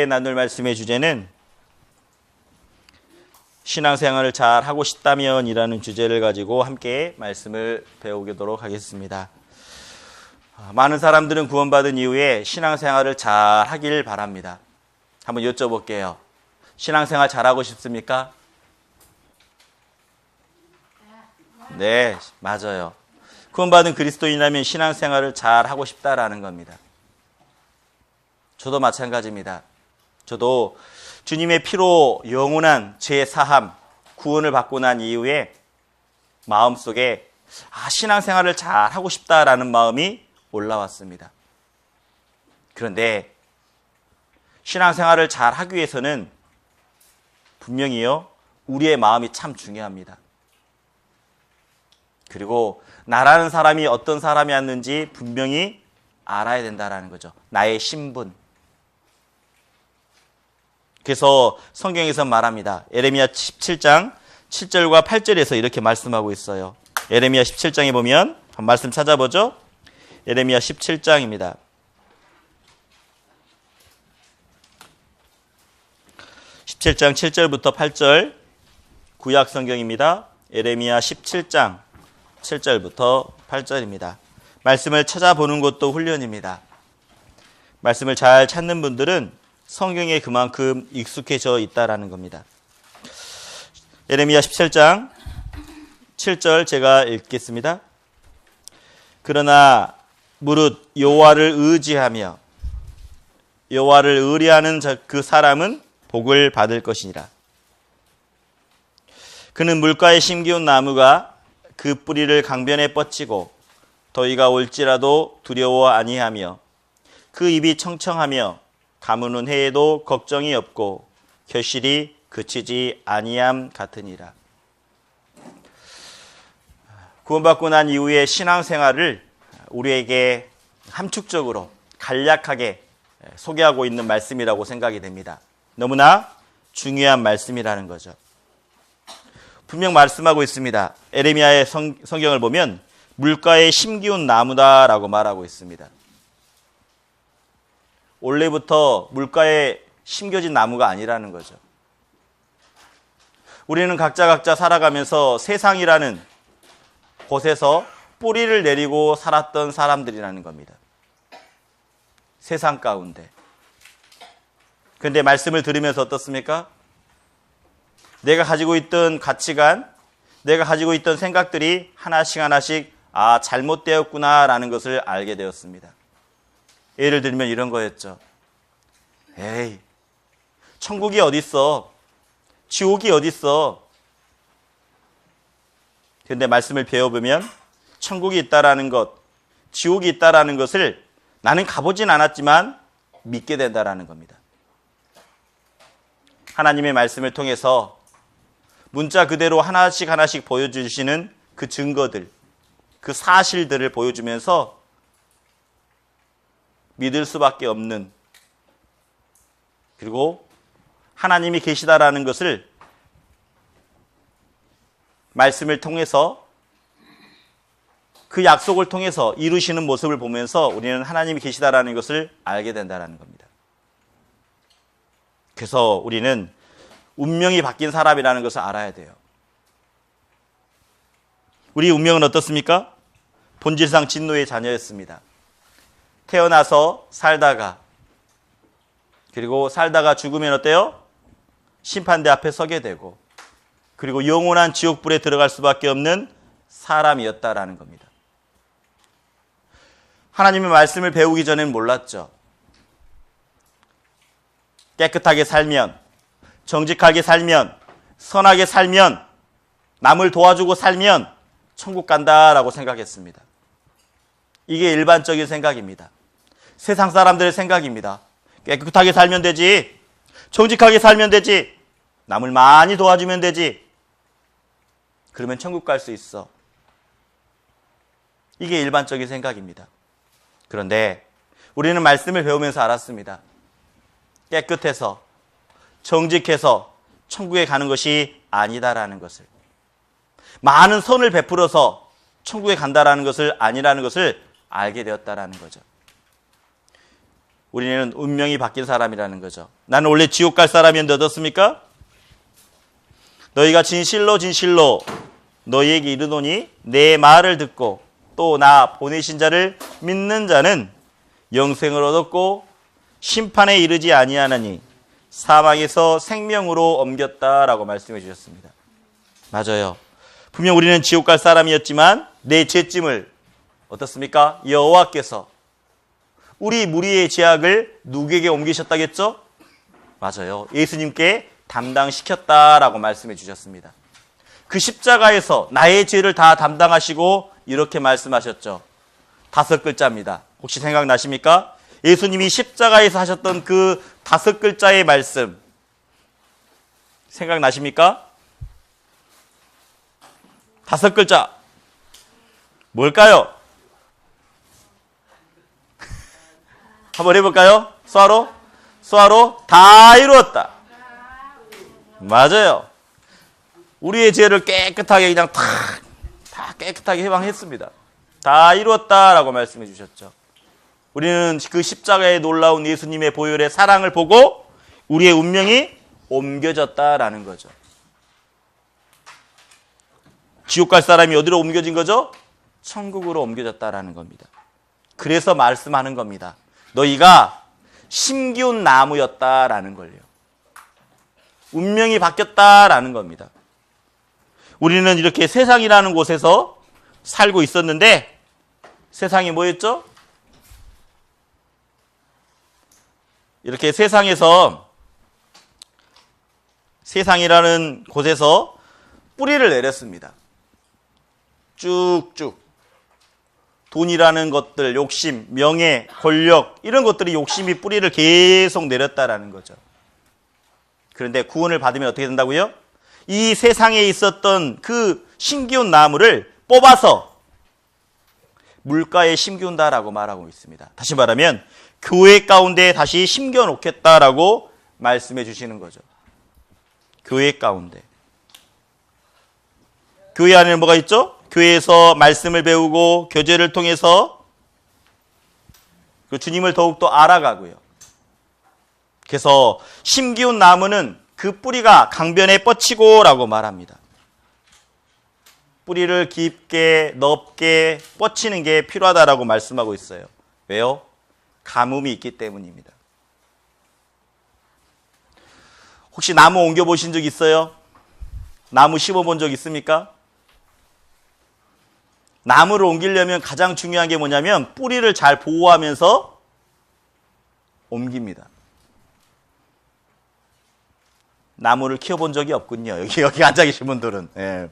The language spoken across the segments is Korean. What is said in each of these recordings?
나눌 말씀의 주제는 신앙생활을 잘 하고 싶다면 이라는 주제를 가지고 함께 말씀을 배우도록 하겠습니다. 많은 사람들은 구원받은 이후에 신앙생활을 잘 하길 바랍니다. 한번 여쭤볼게요. 신앙생활 잘하고 싶습니까? 네, 맞아요. 구원받은 그리스도인이라면 신앙생활을 잘 하고 싶다라는 겁니다. 저도 마찬가지입니다. 저도 주님의 피로 영원한 죄 사함, 구원을 받고 난 이후에 마음속에 신앙생활을 잘 하고 싶다라는 마음이 올라왔습니다. 그런데 신앙생활을 잘 하기 위해서는 분명히요, 우리의 마음이 참 중요합니다. 그리고 나라는 사람이 어떤 사람이었는지 분명히 알아야 된다는 거죠. 나의 신분. 그래서 성경에서 말합니다. 에레미야 17장 7절과 8절에서 이렇게 말씀하고 있어요. 에레미야 17장에 보면 한 말씀 찾아보죠. 에레미야 17장입니다. 17장 7절부터 8절 구약 성경입니다. 에레미야 17장 7절부터 8절입니다. 말씀을 찾아보는 것도 훈련입니다. 말씀을 잘 찾는 분들은 성경에 그만큼 익숙해져 있다라는 겁니다. 에레미야 17장 7절 제가 읽겠습니다. 그러나 무릇 여호와를 의지하며 여호와를 의뢰하는 그 사람은 복을 받을 것이니라. 그는 물가에 심기운 나무가 그 뿌리를 강변에 뻗치고 더위가 올지라도 두려워 아니하며 그 입이 청청하며 가무는 해에도 걱정이 없고 결실이 그치지 아니함 같으니라. 구원받고 난 이후의 신앙생활을 우리에게 함축적으로 간략하게 소개하고 있는 말씀이라고 생각이 됩니다. 너무나 중요한 말씀이라는 거죠. 분명 말씀하고 있습니다. 에레미야의 성경을 보면 물가에 심기운 나무다라고 말하고 있습니다. 원래부터 물가에 심겨진 나무가 아니라는 거죠. 우리는 각자 살아가면서 세상이라는 곳에서 뿌리를 내리고 살았던 사람들이라는 겁니다. 세상 가운데. 그런데 말씀을 들으면서 어떻습니까? 내가 가지고 있던 가치관, 내가 가지고 있던 생각들이 하나씩 잘못되었구나라는 것을 알게 되었습니다. 예를 들면 이런 거였죠. 에이, 천국이 어딨어? 지옥이 어딨어? 그런데 말씀을 배워보면 천국이 있다라는 것, 지옥이 있다라는 것을 나는 가보진 않았지만 믿게 된다라는 겁니다. 하나님의 말씀을 통해서 문자 그대로 하나씩 보여주시는 그 증거들, 그 사실들을 보여주면서 믿을 수밖에 없는, 그리고 하나님이 계시다라는 것을 말씀을 통해서 그 약속을 통해서 이루시는 모습을 보면서 우리는 하나님이 계시다라는 것을 알게 된다는 겁니다. 그래서 우리는 운명이 바뀐 사람이라는 것을 알아야 돼요. 우리 운명은 어떻습니까? 본질상 진노의 자녀였습니다. 태어나서 살다가, 그리고 살다가 죽으면 어때요? 심판대 앞에 서게 되고, 그리고 영원한 지옥불에 들어갈 수밖에 없는 사람이었다라는 겁니다. 하나님의 말씀을 배우기 전에는 몰랐죠. 깨끗하게 살면, 정직하게 살면, 선하게 살면, 남을 도와주고 살면 천국 간다라고 생각했습니다. 이게 일반적인 생각입니다. 세상 사람들의 생각입니다. 깨끗하게 살면 되지, 정직하게 살면 되지, 남을 많이 도와주면 되지, 그러면 천국 갈 수 있어. 이게 일반적인 생각입니다. 그런데 우리는 말씀을 배우면서 알았습니다. 깨끗해서 정직해서 천국에 가는 것이 아니다라는 것을, 많은 선을 베풀어서 천국에 간다라는 것을 아니라는 것을 알게 되었다라는 거죠. 우리는 운명이 바뀐 사람이라는 거죠. 나는 원래 지옥 갈 사람이었는데 어떻습니까? 너희가 진실로 진실로 너희에게 이르노니 내 말을 듣고 또 나 보내신 자를 믿는 자는 영생을 얻었고 심판에 이르지 아니하나니 사망에서 생명으로 옮겼다라고 말씀해 주셨습니다. 맞아요. 분명 우리는 지옥 갈 사람이었지만 내 죄짐을 어떻습니까? 여호와께서 우리 무리의 죄악을 누구에게 옮기셨다겠죠? 맞아요. 예수님께 담당시켰다라고 말씀해 주셨습니다. 그 십자가에서 나의 죄를 다 담당하시고 이렇게 말씀하셨죠. 5글자입니다. 혹시 생각나십니까? 예수님이 십자가에서 하셨던 그 5글자의 말씀 생각나십니까? 5글자 뭘까요? 한번 해볼까요? 수아로 다 이루었다. 맞아요. 우리의 죄를 깨끗하게 그냥 다 깨끗하게 해방했습니다. 다 이루었다라고 말씀해 주셨죠. 우리는 그 십자가의 놀라운 예수님의 보혈의 사랑을 보고 우리의 운명이 옮겨졌다라는 거죠. 지옥 갈 사람이 어디로 옮겨진 거죠? 천국으로 옮겨졌다라는 겁니다. 그래서 말씀하는 겁니다. 너희가 심기운 나무였다라는 걸요. 운명이 바뀌었다라는 겁니다. 우리는 이렇게 세상이라는 곳에서 살고 있었는데 세상이 뭐였죠? 이렇게 세상이라는 곳에서 뿌리를 내렸습니다. 쭉쭉. 돈이라는 것들, 욕심, 명예, 권력 이런 것들이 욕심이 뿌리를 계속 내렸다라는 거죠. 그런데 구원을 받으면 어떻게 된다고요? 이 세상에 있었던 그 심기운 나무를 뽑아서 물가에 심기운다라고 말하고 있습니다. 다시 말하면 교회 가운데 다시 심겨 놓겠다라고 말씀해 주시는 거죠. 교회 가운데. 교회 안에는 뭐가 있죠? 교회에서 말씀을 배우고 교제를 통해서 그 주님을 더욱더 알아가고요. 그래서 심기운 나무는 그 뿌리가 강변에 뻗치고라고 말합니다. 뿌리를 깊게 넓게 뻗치는 게 필요하다라고 말씀하고 있어요. 왜요? 가뭄이 있기 때문입니다. 혹시 나무 옮겨보신 적 있어요? 나무 심어본 적 있습니까? 나무를 옮기려면 가장 중요한 게 뭐냐면 뿌리를 잘 보호하면서 옮깁니다. 나무를 키워본 적이 없군요. 여기 앉아 계신 분들은. 예.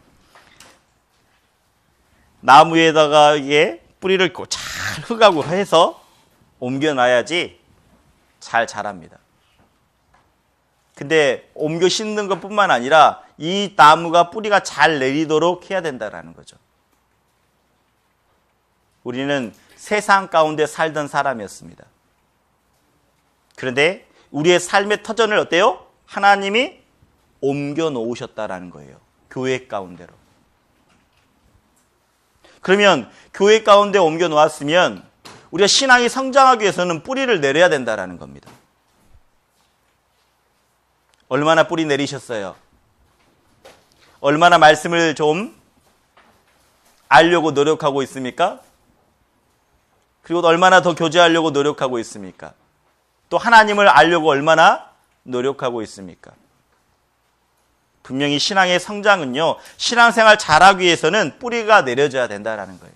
나무에다가 이게 뿌리를 잘 흙하고 해서 옮겨놔야지 잘 자랍니다. 근데 옮겨 심는 것뿐만 아니라 이 나무가 뿌리가 잘 내리도록 해야 된다는 거죠. 우리는 세상 가운데 살던 사람이었습니다. 그런데 우리의 삶의 터전을 어때요? 하나님이 옮겨 놓으셨다라는 거예요. 교회 가운데로. 그러면 교회 가운데 옮겨 놓았으면 우리가 신앙이 성장하기 위해서는 뿌리를 내려야 된다라는 겁니다. 얼마나 뿌리 내리셨어요? 얼마나 말씀을 좀 알려고 노력하고 있습니까? 그리고 얼마나 더 교제하려고 노력하고 있습니까? 또 하나님을 알려고 얼마나 노력하고 있습니까? 분명히 신앙의 성장은요, 신앙생활 잘하기 위해서는 뿌리가 내려져야 된다는 거예요.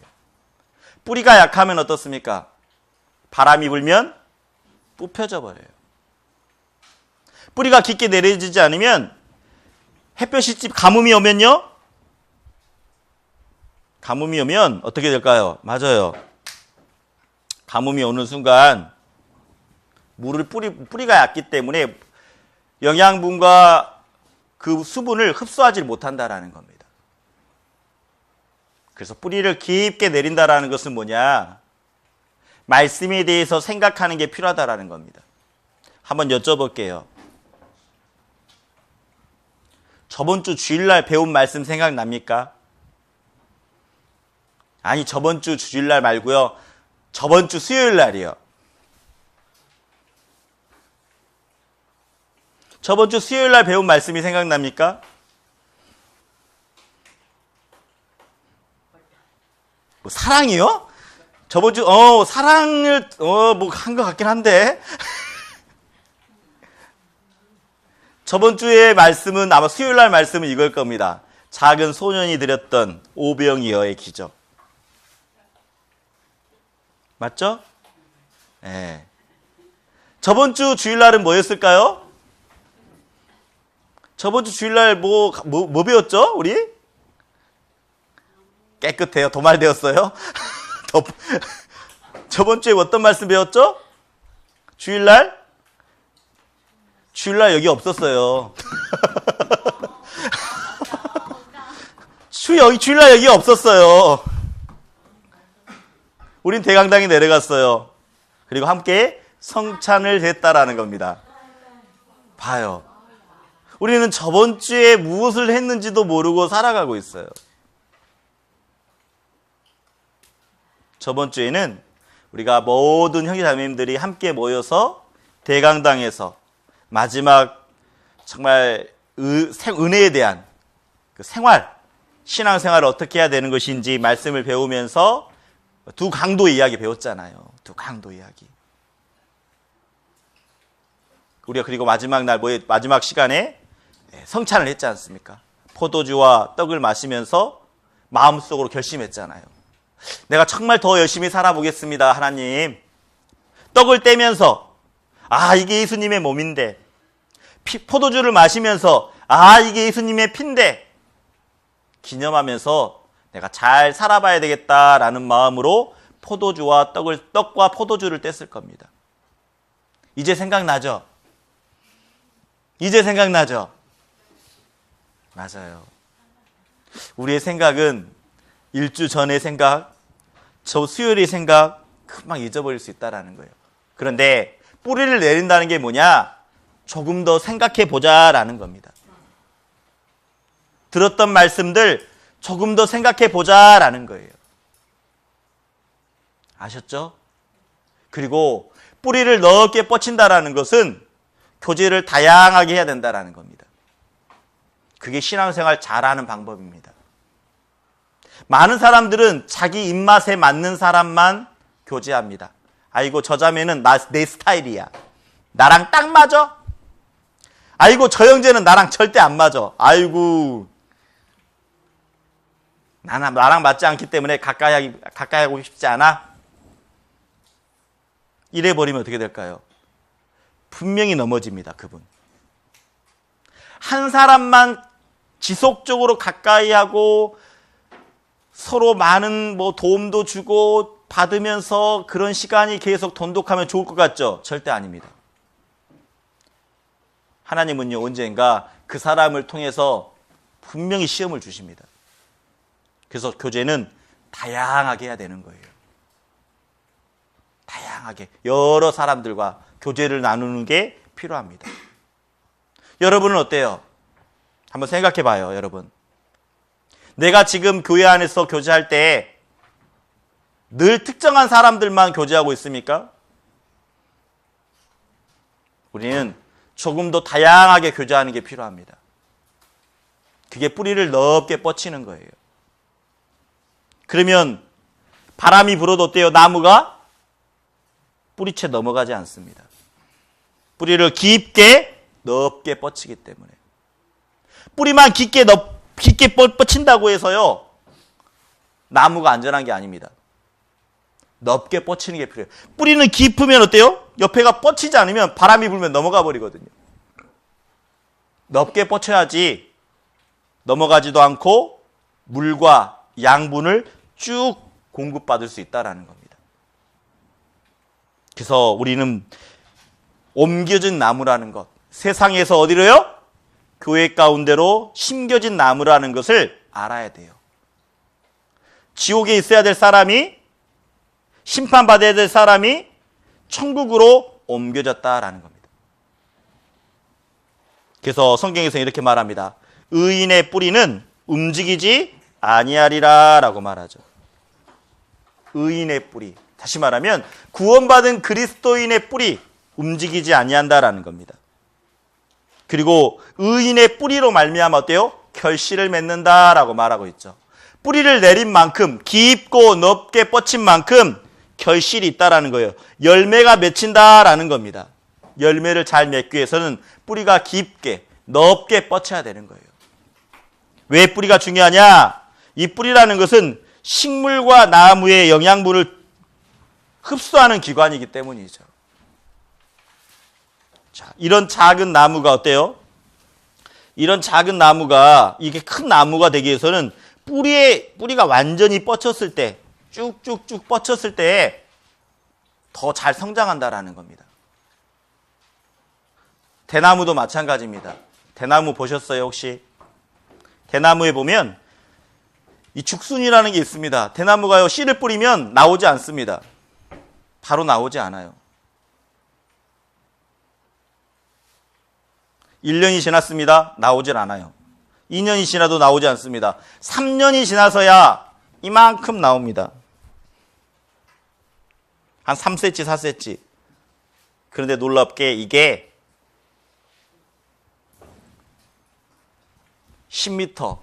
뿌리가 약하면 어떻습니까? 바람이 불면 뽑혀져 버려요. 뿌리가 깊게 내려지지 않으면 햇볕이 가뭄이 오면요, 가뭄이 오면 어떻게 될까요? 맞아요. 가뭄이 오는 순간 뿌리가 얕기 때문에 영양분과 그 수분을 흡수하지 못한다라는 겁니다. 그래서 뿌리를 깊게 내린다라는 것은 뭐냐? 말씀에 대해서 생각하는 게 필요하다라는 겁니다. 한번 여쭤볼게요. 저번 주 주일날 배운 말씀 생각납니까? 아니, 저번 주 주일날 말고요. 저번 주 수요일 날이요. 저번 주 수요일 날 배운 말씀이 생각납니까? 뭐 사랑이요? 저번 주 사랑을 뭐 한 것 같긴 한데 저번 주의 말씀은 아마 수요일 날 말씀은 이걸 겁니다. 작은 소년이 드렸던 오병이어의 기적. 맞죠? 네. 저번 주 주일날은 뭐였을까요? 저번 주 주일날 뭐 배웠죠? 우리? 깨끗해요. 도말되었어요? 저번 주에 어떤 말씀 배웠죠? 주일날 여기 없었어요. 주일날 여기 없었어요. 우린 대강당에 내려갔어요. 그리고 함께 성찬을 했다라는 겁니다. 봐요. 우리는 저번 주에 무엇을 했는지도 모르고 살아가고 있어요. 저번 주에는 우리가 모든 형제자매님들이 함께 모여서 대강당에서 마지막 정말 은혜에 대한 그 신앙생활을 어떻게 해야 되는 것인지 말씀을 배우면서 두 강도 이야기 배웠잖아요. 두 강도 이야기. 우리가 그리고 마지막 시간에 성찬을 했지 않습니까? 포도주와 떡을 마시면서 마음속으로 결심했잖아요. 내가 정말 더 열심히 살아보겠습니다, 하나님. 떡을 떼면서 이게 예수님의 몸인데, 포도주를 마시면서 이게 예수님의 피인데, 기념하면서 내가 잘 살아봐야 되겠다라는 마음으로 떡과 포도주를 뗐을 겁니다. 이제 생각나죠? 맞아요. 우리의 생각은 일주 전의 생각, 저 수요일의 생각 금방 잊어버릴 수 있다는 거예요. 그런데 뿌리를 내린다는 게 뭐냐? 조금 더 생각해 보자라는 겁니다. 들었던 말씀들 조금 더 생각해 보자라는 거예요. 아셨죠? 그리고 뿌리를 넓게 뻗친다라는 것은 교제를 다양하게 해야 된다라는 겁니다. 그게 신앙생활 잘하는 방법입니다. 많은 사람들은 자기 입맛에 맞는 사람만 교제합니다. 아이고 저 자매는 내 스타일이야. 나랑 딱 맞아. 아이고 저 형제는 나랑 절대 안 맞아. 아이고 나랑 맞지 않기 때문에 가까이 하고 싶지 않아. 이래 버리면 어떻게 될까요? 분명히 넘어집니다. 그분. 한 사람만 지속적으로 가까이 하고 서로 많은 도움도 주고 받으면서 그런 시간이 계속 돈독하면 좋을 것 같죠? 절대 아닙니다. 하나님은요, 언젠가 그 사람을 통해서 분명히 시험을 주십니다. 그래서 교제는 다양하게 해야 되는 거예요. 다양하게 여러 사람들과 교제를 나누는 게 필요합니다. 여러분은 어때요? 한번 생각해 봐요, 여러분. 내가 지금 교회 안에서 교제할 때 늘 특정한 사람들만 교제하고 있습니까? 우리는 조금 더 다양하게 교제하는 게 필요합니다. 그게 뿌리를 넓게 뻗치는 거예요. 그러면 바람이 불어도 어때요? 나무가 뿌리채 넘어가지 않습니다. 뿌리를 깊게 넓게 뻗치기 때문에. 뿌리만 깊게 뻗친다고 해서요, 나무가 안전한 게 아닙니다. 넓게 뻗치는 게 필요해요. 뿌리는 깊으면 어때요? 옆에가 뻗치지 않으면 바람이 불면 넘어가 버리거든요. 넓게 뻗쳐야지 넘어가지도 않고 물과 양분을 쭉 공급받을 수 있다는 겁니다. 그래서 우리는 옮겨진 나무라는 것, 세상에서 어디로요? 교회 가운데로 심겨진 나무라는 것을 알아야 돼요. 지옥에 있어야 될 사람이, 심판받아야 될 사람이 천국으로 옮겨졌다라는 겁니다. 그래서 성경에서 이렇게 말합니다. 의인의 뿌리는 움직이지 아니하리라 라고 말하죠. 의인의 뿌리. 다시 말하면 구원받은 그리스도인의 뿌리, 움직이지 아니한다라는 겁니다. 그리고 의인의 뿌리로 말미암아 어때요? 결실을 맺는다라고 말하고 있죠. 뿌리를 내린 만큼, 깊고 넓게 뻗친 만큼 결실이 있다라는 거예요. 열매가 맺힌다라는 겁니다. 열매를 잘 맺기 위해서는 뿌리가 깊게 넓게 뻗쳐야 되는 거예요. 왜 뿌리가 중요하냐? 이 뿌리라는 것은 식물과 나무의 영양분을 흡수하는 기관이기 때문이죠. 자, 이런 작은 나무가 어때요? 이런 작은 나무가 이게 큰 나무가 되기 위해서는 뿌리가 완전히 뻗쳤을 때, 쭉쭉쭉 뻗쳤을 때 더 잘 성장한다라는 겁니다. 대나무도 마찬가지입니다. 대나무 보셨어요, 혹시? 대나무에 보면 이 죽순이라는 게 있습니다. 대나무가요, 씨를 뿌리면 나오지 않습니다. 바로 나오지 않아요. 1년이 지났습니다. 나오질 않아요. 2년이 지나도 나오지 않습니다. 3년이 지나서야 이만큼 나옵니다. 한 3cm, 4cm. 그런데 놀랍게 이게 10m.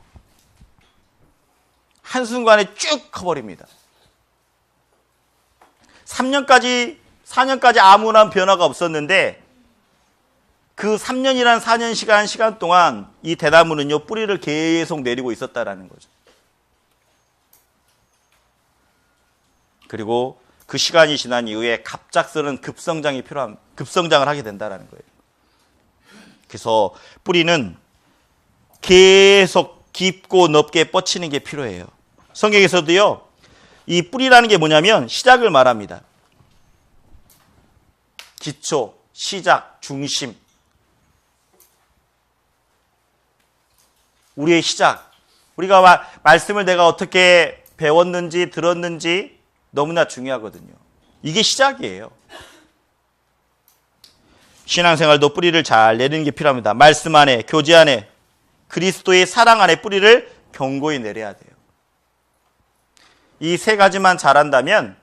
한순간에 쭉 커버립니다. 3년까지, 4년까지 아무런 변화가 없었는데 그 3년이란 4년 시간 동안 이 대나무는요, 뿌리를 계속 내리고 있었다라는 거죠. 그리고 그 시간이 지난 이후에 갑작스러운 급성장을 하게 된다라는 거예요. 그래서 뿌리는 계속 깊고 넓게 뻗치는 게 필요해요. 성경에서도요, 이 뿌리라는 게 뭐냐면 시작을 말합니다. 기초, 시작, 중심. 우리의 시작. 우리가 말씀을 내가 어떻게 배웠는지 들었는지 너무나 중요하거든요. 이게 시작이에요. 신앙생활도 뿌리를 잘 내리는 게 필요합니다. 말씀 안에, 교제 안에, 그리스도의 사랑 안에 뿌리를 견고히 내려야 돼요. 이 세 가지만 잘한다면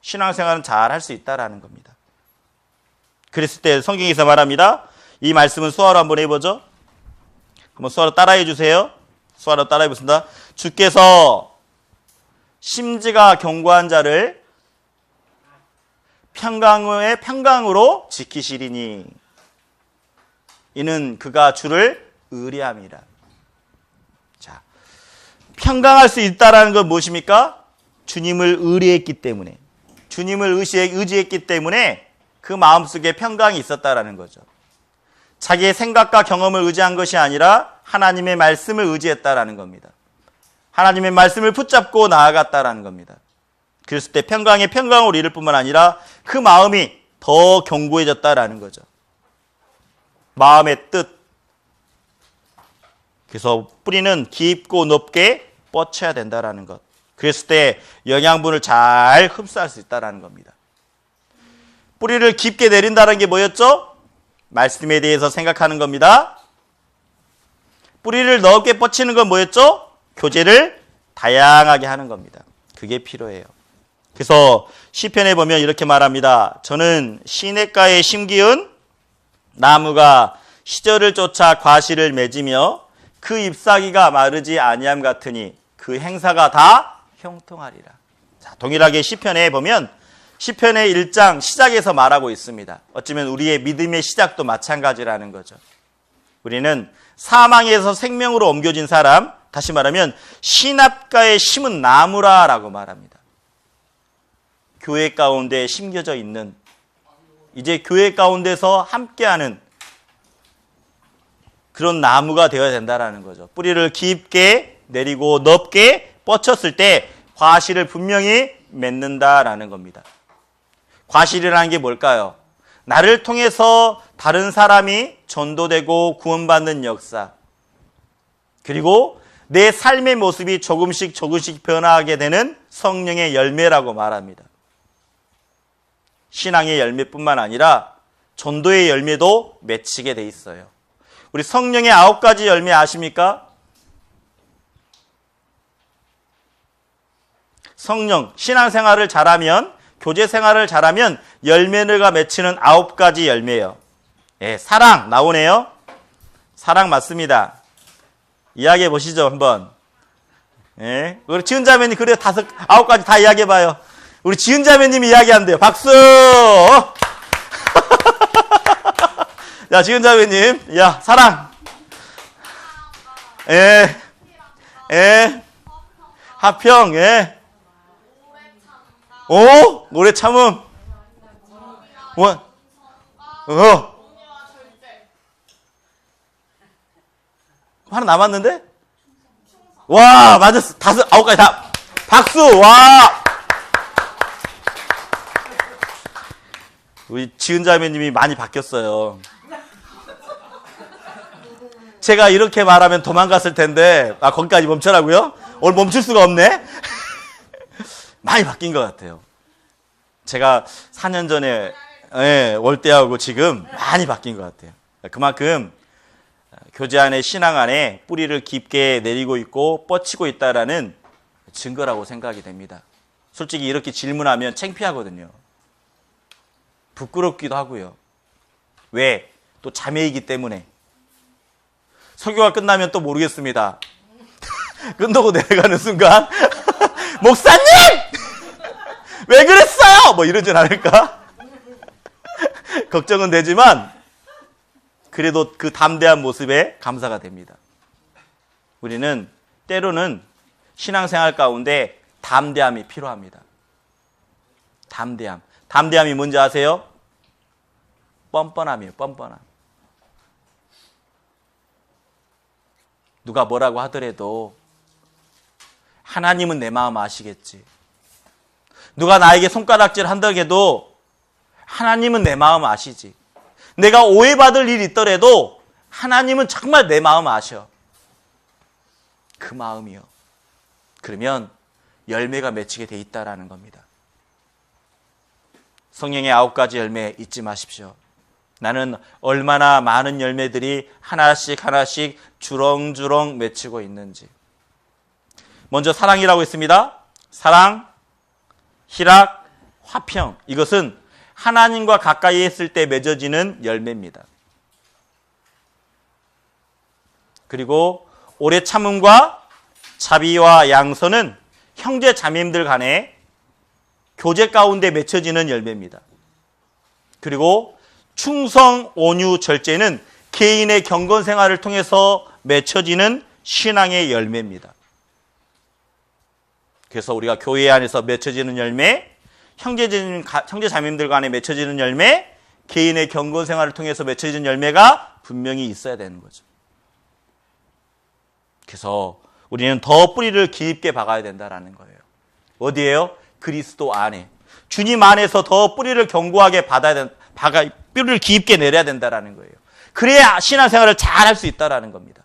신앙생활은 잘 할 수 있다라는 겁니다. 그랬을 때 성경에서 말합니다. 이 말씀은 수화로 한번 해보죠. 한번 수화로 따라해 주세요. 수화로 따라해 보겠습니다. 주께서 심지가 견고한 자를 평강의 평강으로 지키시리니 이는 그가 주를 의뢰함이라. 자, 평강할 수 있다라는 건 무엇입니까? 주님을 의뢰했기 때문에, 주님을 의지했기 때문에 그 마음속에 평강이 있었다라는 거죠. 자기의 생각과 경험을 의지한 것이 아니라 하나님의 말씀을 의지했다라는 겁니다. 하나님의 말씀을 붙잡고 나아갔다라는 겁니다. 그랬을 때 평강의 평강으로 이룰 뿐만 아니라 그 마음이 더 견고해졌다라는 거죠. 마음의 뜻. 그래서 뿌리는 깊고 높게 뻗쳐야 된다라는 것. 그랬을 때 영양분을 잘 흡수할 수 있다라는 겁니다. 뿌리를 깊게 내린다는 게 뭐였죠? 말씀에 대해서 생각하는 겁니다. 뿌리를 넓게 뻗치는 건 뭐였죠? 교제를 다양하게 하는 겁니다. 그게 필요해요. 그래서 시편에 보면 이렇게 말합니다. 저는 시냇가에 심기운 나무가 시절을 쫓아 과실을 맺으며 그 잎사귀가 마르지 아니함 같으니 그 행사가 다 형통하리라. 자, 동일하게 시편에 보면 시편의 1장 시작에서 말하고 있습니다. 어쩌면 우리의 믿음의 시작도 마찬가지라는 거죠. 우리는 사망에서 생명으로 옮겨진 사람, 다시 말하면 시냇가에 심은 나무라라고 말합니다. 교회 가운데 심겨져 있는, 이제 교회 가운데서 함께하는 그런 나무가 되어야 된다는 거죠. 뿌리를 깊게 내리고 넓게 뻗쳤을 때 과실을 분명히 맺는다라는 겁니다. 과실이라는 게 뭘까요? 나를 통해서 다른 사람이 전도되고 구원받는 역사, 그리고 내 삶의 모습이 조금씩 변화하게 되는 성령의 열매라고 말합니다. 신앙의 열매뿐만 아니라 전도의 열매도 맺히게 돼 있어요. 우리 성령의 9가지 열매 아십니까? 성령, 신앙생활을 잘하면, 교제생활을 잘하면 열매가 맺히는 9가지 열매예요. 예, 사랑 나오네요. 사랑 맞습니다. 이야기해 보시죠, 한번. 예? 우리 지은 자매님, 그래요. 9가지 다 이야기해 봐요. 우리 지은 자매님이 이야기한대요. 박수! 야, 지은 자매님. 야, 사랑. 예. 예. 화평. 예. 오? 오래 참음. 하나 남았는데? 와, 맞았어. 9가지 다. 박수! 와! 우리 지은 자매님이 많이 바뀌었어요. 제가 이렇게 말하면 도망갔을 텐데, 거기까지 멈춰라고요? 오늘 멈출 수가 없네? 많이 바뀐 것 같아요. 제가 4년 전에 올 때하고 지금 많이 바뀐 것 같아요. 그만큼 교제 안에, 신앙 안에 뿌리를 깊게 내리고 있고 뻗치고 있다라는 증거라고 생각이 됩니다. 솔직히 이렇게 질문하면 창피하거든요. 부끄럽기도 하고요. 왜? 또 자매이기 때문에. 설교가 끝나면 또 모르겠습니다. 끝나고 내려가는 순간 목사님! 왜 그랬어요? 뭐 이러진 않을까? 걱정은 되지만 그래도 그 담대한 모습에 감사가 됩니다. 우리는 때로는 신앙생활 가운데 담대함이 필요합니다. 담대함. 담대함이 뭔지 아세요? 뻔뻔함이에요. 뻔뻔함. 누가 뭐라고 하더라도 하나님은 내 마음 아시겠지. 누가 나에게 손가락질 한다고 하나님은 내 마음 아시지. 내가 오해받을 일이 있더라도 하나님은 정말 내 마음 아셔. 그 마음이요. 그러면 열매가 맺히게 돼 있다라는 겁니다. 성령의 9가지 열매 잊지 마십시오. 나는 얼마나 많은 열매들이 하나씩 하나씩 주렁주렁 맺히고 있는지. 먼저 사랑이라고 했습니다. 사랑, 희락, 화평. 이것은 하나님과 가까이 했을 때 맺어지는 열매입니다. 그리고 오래 참음과 자비와 양선은 형제 자매님들 간에 교제 가운데 맺혀지는 열매입니다. 그리고 충성, 온유, 절제는 개인의 경건 생활을 통해서 맺혀지는 신앙의 열매입니다. 그래서 우리가 교회 안에서 맺혀지는 열매, 형제 자매님들 간에 맺혀지는 열매, 개인의 경건 생활을 통해서 맺혀지는 열매가 분명히 있어야 되는 거죠. 그래서 우리는 더 뿌리를 깊게 박아야 된다는 거예요. 어디에요? 그리스도 안에. 주님 안에서 더 뿌리를 견고하게 뿌리를 깊게 내려야 된다는 거예요. 그래야 신앙생활을 잘 할 수 있다는 겁니다.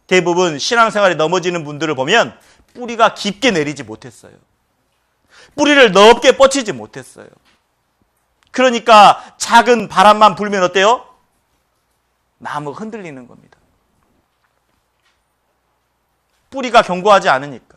대부분 신앙생활에 넘어지는 분들을 보면 뿌리가 깊게 내리지 못했어요. 뿌리를 넓게 뻗치지 못했어요. 그러니까 작은 바람만 불면 어때요? 나무가 흔들리는 겁니다. 뿌리가 견고하지 않으니까.